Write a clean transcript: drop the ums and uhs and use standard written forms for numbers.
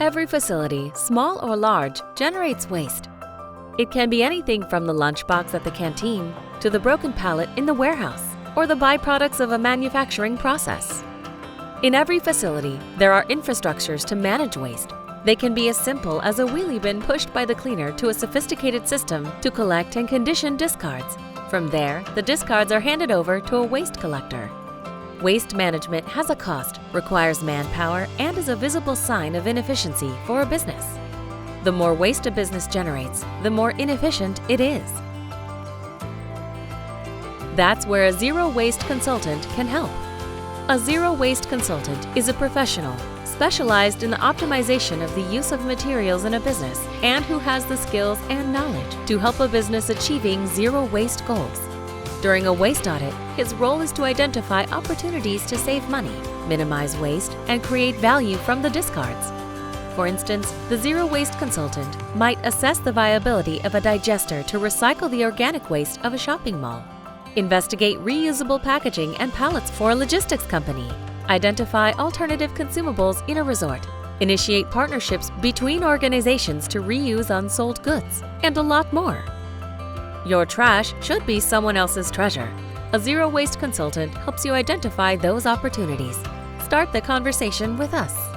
Every facility, small or large, generates waste. It can be anything from the lunchbox at the canteen to the broken pallet in the warehouse or the byproducts of a manufacturing process. In every facility, there are infrastructures to manage waste. They can be as simple as a wheelie bin pushed by the cleaner to a sophisticated system to collect and condition discards. From there, the discards are handed over to a waste collector. Waste management has a cost, requires manpower, and is a visible sign of inefficiency for a business. The more waste a business generates, the more inefficient it is. That's where a zero-waste consultant can help. A zero-waste consultant is a professional specialized in the optimization of the use of materials in a business and who has the skills and knowledge to help a business achieving zero-waste goals. During a waste audit, his role is to identify opportunities to save money, minimize waste, and create value from the discards. For instance, the zero-waste consultant might assess the viability of a digester to recycle the organic waste of a shopping mall, investigate reusable packaging and pallets for a logistics company, identify alternative consumables in a resort, initiate partnerships between organizations to reuse unsold goods, and a lot more. Your trash should be someone else's treasure. A zero-waste consultant helps you identify those opportunities. Start the conversation with us.